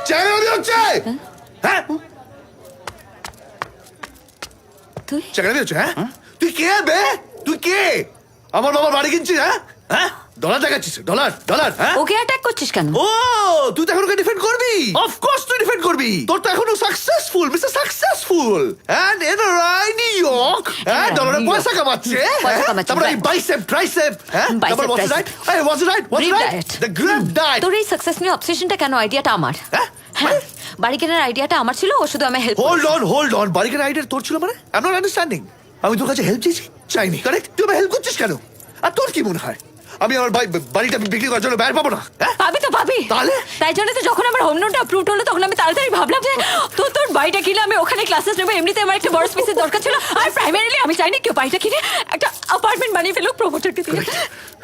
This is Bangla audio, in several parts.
চেঁচামেচি হচ্ছে হ্যাঁ তুই চেঁচামেচি হচ্ছে হ্যাঁ তুই কে বে তুই কে আমার বাবার বাড়ি কিনছিস হ্যাঁ হ্যাঁ ডলার দেখাচ্ছিস ডলার ডলার হ্যাঁ ওকে অ্যাটাক করছিস কেন? ও তুই তো এখন ওকে ডিফেন্ড করবি অফ কোর্স তুই ডিফেন্ড করবি তোর তো এখনো successful mister successful and in New York হ্যাঁ ডলারে পয়সা কামাচ্ছে পয়সা কামাচ্ছে, তারপরে right. বাইসেপ ট্রাইসেপ হ্যাঁ Bicep, তারপর হোয়াটস রাইট tricep. এই what's right what's Great right diet. The great diet তোর এই সাকসেস নিয়ে অবসেশনটা কেন? আইডিয়াটা আমার। হ্যাঁ বাড়ি কেনার আইডিয়াটা আমার ছিল, ও শুধু আমি হেল্প। হোল্ড অন বাড়ি কেনার আইডিয়া তোর ছিল মানে আই এম নট আন্ডারস্ট্যান্ডিং আমি তোর কাছে হেল্প চেয়েছি চাইনি কারেক্ট তুই আমায় হেল্প করছিস কেন আর তোর কি মনে হয় আমি আমার বাড়িটা বিক্রি করার জন্য ব্যয় পাবো না হ্যাঁ পাবি তো পাবি। তাহলে? তাই জন্য তো যখন আমার হোম লোনটা অ্যাপ্রুভ হলো তখন আমি তাড়াতাড়ি ভাবলাম যে তোর বাড়িটা কিনে আমি ওখানে ক্লাসেস নেবো। এমনিতে আমার একটা বড় স্পেসের দরকার ছিল, আর প্রাইমারিলি আমি চাইনি কেউ বাড়িটা কিনে একটা অ্যাপার্টমেন্ট বানিয়ে ফেলুক প্রমোটারকে দিয়ে।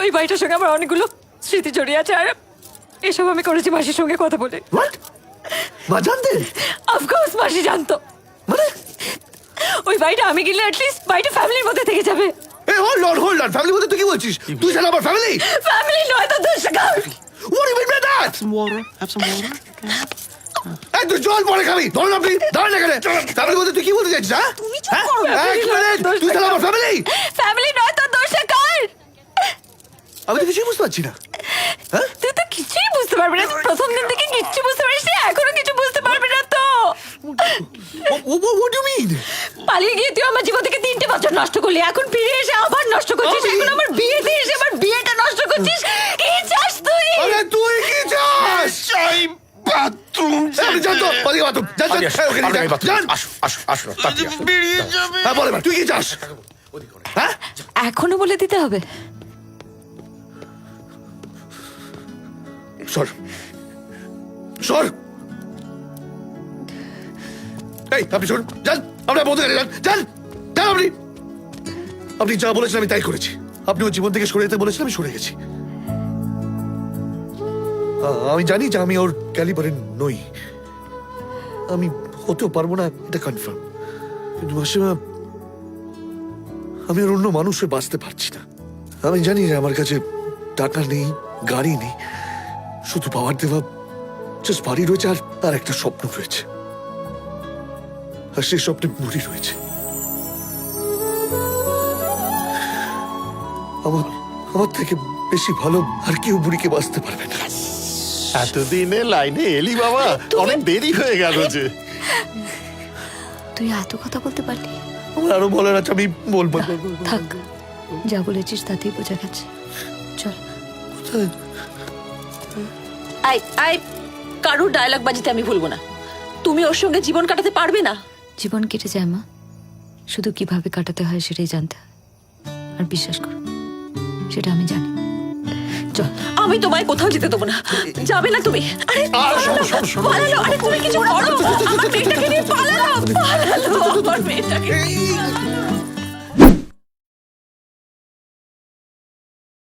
ওই বাড়িটার সঙ্গে আমার অনেকগুলো স্মৃতি জড়িয়ে আছে, আর এসব আমি করেছি মাসির সঙ্গে কথা বলে। হোয়াট মা জানতেন অফকোর্স মাসি জানতো। মানে ওই বাড়িটা আমি কিনলে অ্যাটলিস্ট বাড়িটা ফ্যামিলির মধ্যে থেকে যাবে। এই হোল্ড অন ফ্যামিলি বলতে তুই কি বলছিস তুই ছাড়া আমার ফ্যামিলি ফ্যামিলি নয় তো দর্শক। What do you mean by that? Some water. Have some water. এই তুই জল পরে খাবি ধরুন আপনি দাঁড়ান এখানে ফ্যামিলি বলতে তুই কি বলতে চাইছিস হ্যাঁ তুমি চুপ করো। এক মিনিট তুই ছাড়া আমার ফ্যামিলি ফ্যামিলি নয় তো দর্শক। আমি তো কিছুই বুঝতে পারছি না হ্যাঁ তুই তো কিছুই বুঝতে পারবি না। তুই প্রথম দিন থেকে কিচ্ছু বুঝতে পারিস না, এখনো কিছু বুঝতে পারবি না তো। What do you mean? পালিয়ে গিয়ে তুই আমার জীবন থেকে 3টে বছর নষ্ট করলি, এখন ফিরে এসে আবার নষ্ট করছিস। আমি? এখন আমার বিয়ে দিয়ে এসে আমার বিয়েটা নষ্ট করছিস। কি চাস তুই? আরে তুই কি চাস চাই বাথরুম আপনি জান তো ওদিকে বাথরুম জান আমি আসছি, ওকে আমি বাথরুমে জান আসো, আসো, আসো, তাড়াতাড়ি আসো। বেরিয়ে যাবে। হ্যাঁ বলে তুই কি চাস হ্যাঁ এখনো বলে দিতে হবে? সর সর এই আপনি শুনুন যান আপনার বন্ধু যান যান যান আপনি যা বলেছেন আমি তাই করেছি আপনি ওর জীবন থেকে সরে যেতে বলেছেন আমি সরে গেছি আমি জানি যে আমি ওর ক্যালিবারে নই আমি হতেও পারবো না এটা কনফার্ম কিন্তু মাসিমা আমি আর অন্য মানুষ হয়ে বাঁচতে পারছি না আমি জানি যে আমার কাছে টাকা নেই গাড়ি নেই শুধু পাওয়ার দেওয়া জাস্ট বাড়ি রয়েছে আর একটা স্বপ্ন রয়েছে আর সেই স্বপ্নে বুড়ি রয়েছে আমার থেকে বেশি ভালো আর কেউ বুড়িকে বাঁচতে পারবে না এতদিনে লাইনে এলি বাবা, অনেক দেরি হয়ে গেল যে। তুই এত কথা বলতে পারলি? আমার আরো বলার আছে আমি বলবো থাক, যা বলেছিস তাতেই বোঝা গেছে। চল। কোথায়? আই আই কারুর ডায়লগ বাজিতে আমি ভুলবো না। তুমি ওর সঙ্গে জীবন কাটাতে পারবে না। জীবন কেটে যায় মা, শুধু কিভাবে কাটাতে হয় সেটাই জানতে হয়। আর বিশ্বাস করো সেটা আমি জানি। চল। আমি তোমায় কোথাও যেতে দেবো না। যাবে না তুমি। আরে পালালো, আরে তুমি কিছু করো। আমার মেয়েটাকে নিয়ে পালালো, আমার মেয়েটাকে।